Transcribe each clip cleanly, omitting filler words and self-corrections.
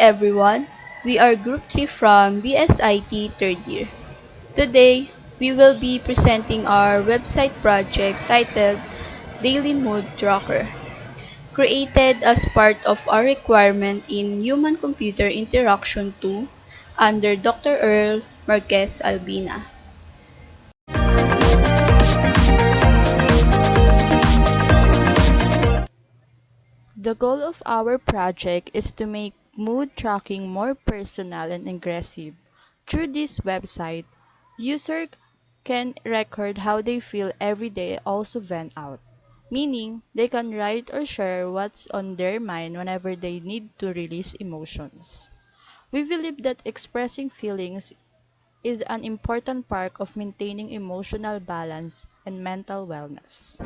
everyone, we are Group 3 from BSIT 3rd year. Today, we will be presenting our website project titled Daily Mood Tracker, created as part of our requirement in Human-Computer Interaction 2 under Dr. Earl Marquez Albina. The goal of our project is to make mood tracking more personal and aggressive. Through this website, users can record how they feel every day, also vent out, meaning they can write or share what's on their mind whenever they need to release emotions. We believe that expressing feelings is an important part of maintaining emotional balance and mental wellness.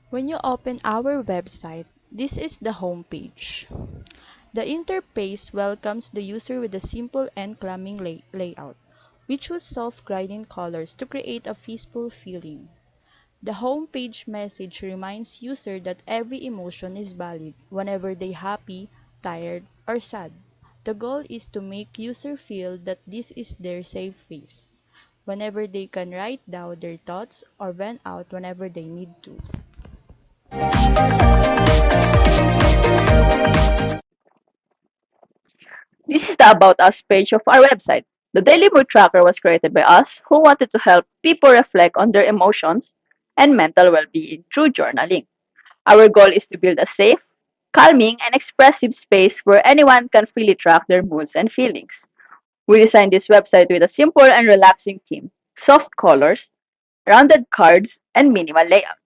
When you open our website, this is the home page. The interface welcomes the user with a simple and calming layout. We choose soft grading colors to create a peaceful feeling. The home page message reminds user that every emotion is valid whenever they happy, tired, or sad. The goal is to make user feel that this is their safe space, whenever they can write down their thoughts or vent out whenever they need to. This is the About Us page of our website. The Daily Mood Tracker was created by us who wanted to help people reflect on their emotions and mental well being through journaling. Our goal is to build a safe, calming, and expressive space where anyone can freely track their moods and feelings. We designed this website with a simple and relaxing theme, soft colors, rounded cards, and minimal layout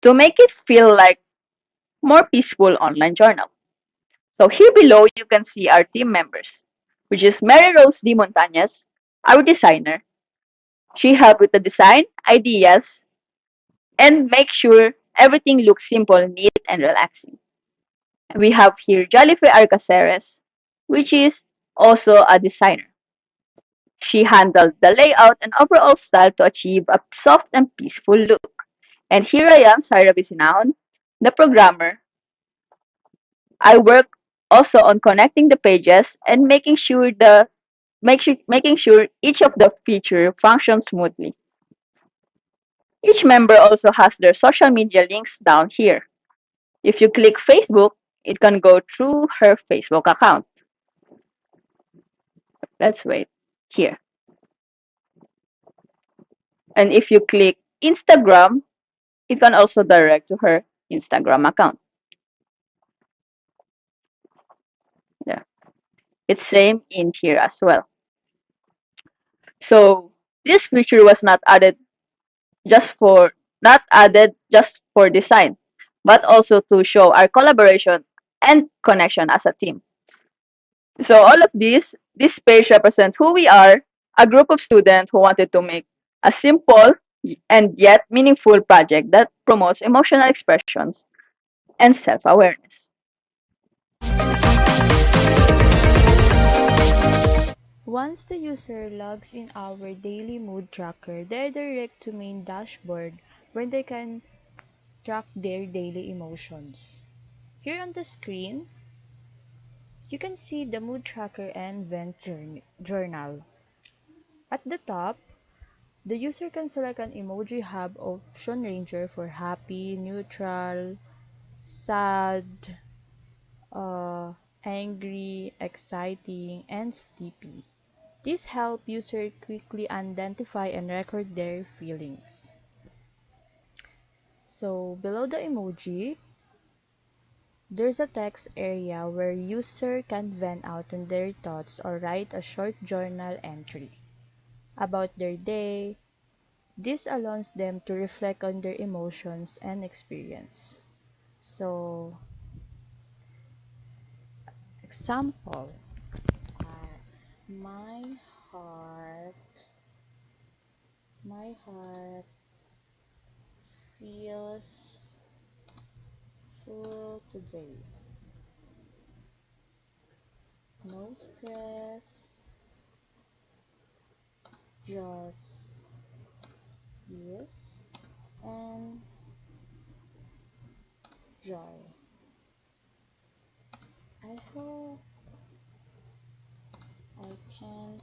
to make it feel like more peaceful online journal. So here below you can see our team members, which is Mary Rose D. Montañez, our designer. She helped with the design, ideas, and make sure everything looks simple, neat, and relaxing. We have here Jollife Arcaceres, which is also a designer. She handled the layout and overall style to achieve a soft and peaceful look. And here I am, Sarah Vicinahon, the programmer. I work also on connecting the pages and making sure each of the feature functions smoothly. Each member also has their social media links down here. If you click Facebook, it can go through her Facebook account. Let's wait here. And if you click Instagram, it can also direct to her Instagram account. Yeah. It's same in here as well. So this feature was just for not added just for design, but also to show our collaboration and connection as a team. So all of this page represents who we are, a group of students who wanted to make a simple and yet meaningful project that promotes emotional expressions and self-awareness. Once the user logs in our daily mood tracker, they are direct to main dashboard where they can track their daily emotions. Here on the screen, you can see the mood tracker and journal. At the top, the user can select an emoji hub option ranger for happy, neutral, sad, uh, angry, exciting, and sleepy. This helps users quickly identify and record their feelings. So below the emoji, there's a text area where user can vent out on their thoughts or write a short journal entry about their day. This allows them to reflect on their emotions and experience. So, example, my heart, my heart feels full today. No stress, just yes and joy. I hope I can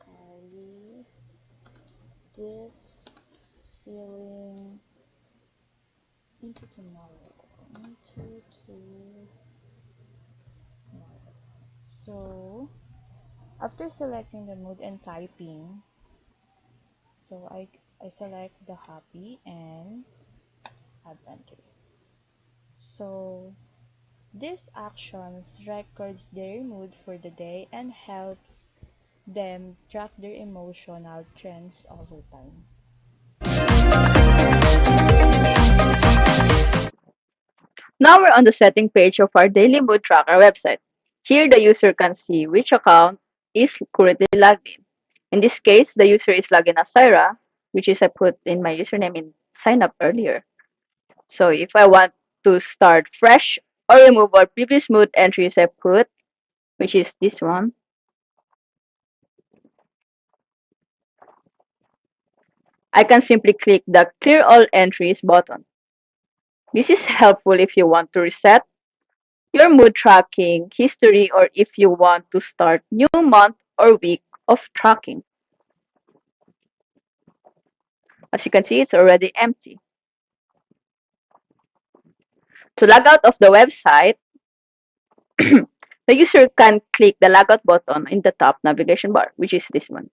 carry this feeling into tomorrow. Into tomorrow. So, after selecting the mood and typing, so I select the happy and add entry. So, these actions records their mood for the day and helps them track their emotional trends over time. Now we're on the setting page of our Daily Mood Tracker website. Here, the user can see which account is currently logged in. In this case, the user is logged in as Syra, which is I put in my username in sign up earlier. So if I want to start fresh or remove all previous mood entries I put, which is this one, I can simply click the Clear All Entries button. This is helpful if you want to reset your mood tracking history or if you want to start new month or week of tracking. As you can see, it's already empty. To log out of the website, the user can click the logout button in the top navigation bar, which is this one.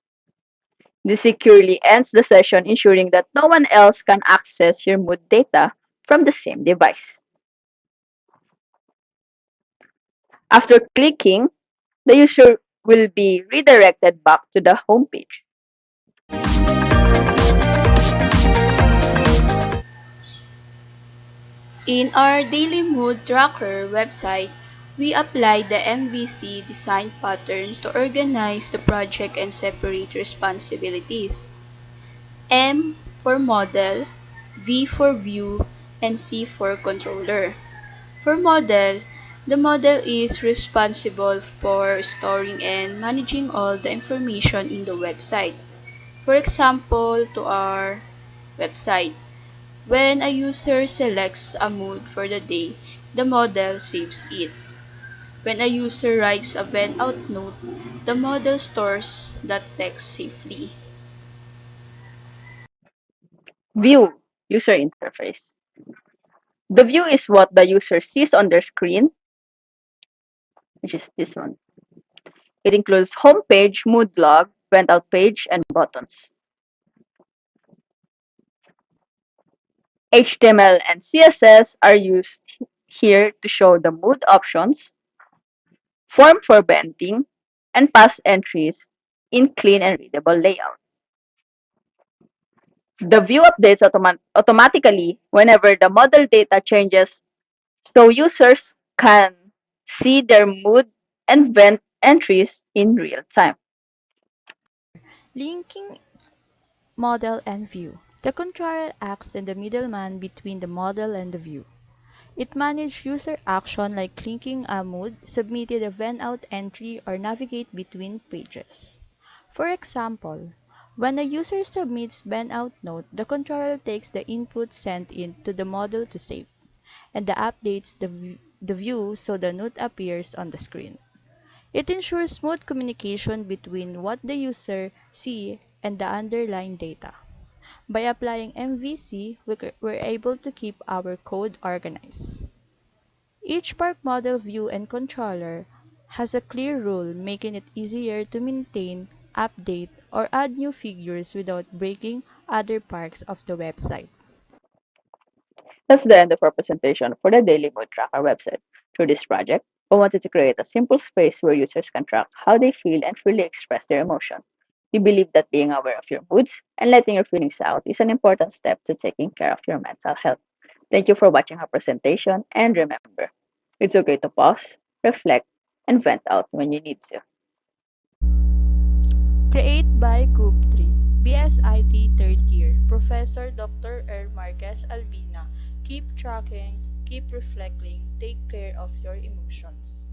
This securely ends the session, ensuring that no one else can access your mood data from the same device. After clicking, the user will be redirected back to the home page. In our Daily Mood Tracker website, we apply the MVC design pattern to organize the project and separate responsibilities. M for model, V for view, and C for controller. For model, the model is responsible for storing and managing all the information in the website. For example, to our website, when a user selects a mood for the day, the model saves it. When a user writes a vent out note, the model stores that text safely. View user interface. The view is what the user sees on their screen, which is this one. It includes home page, mood log, vent out page, and buttons. HTML and CSS are used here to show the mood options, form for venting, and pass entries in clean and readable layout. The view updates automatically whenever the model data changes so users can see their mood and vent entries in real time. Linking model and view. The controller acts as the middleman between the model and the view. It manages user action like clicking a mood, submitting a vent-out entry, or navigate between pages. For example, when a user submits vent-out note, the controller takes the input sent in to the model to save, and updates the view so the note appears on the screen. It ensures smooth communication between what the user sees and the underlying data. By applying MVC, we're able to keep our code organized. Each Park model view and controller has a clear rule, making it easier to maintain, update, or add new figures without breaking other parts of the website. That's the end of our presentation for the Daily Mood Tracker website. Through this project, I wanted to create a simple space where users can track how they feel and freely express their emotion. We believe that being aware of your moods and letting your feelings out is an important step to taking care of your mental health. Thank you for watching our presentation, and remember, it's okay to pause, reflect, and vent out when you need to. Create by Group 3, BSIT 3rd Year, Professor Dr. Marquez Albina. Keep tracking, keep reflecting, take care of your emotions.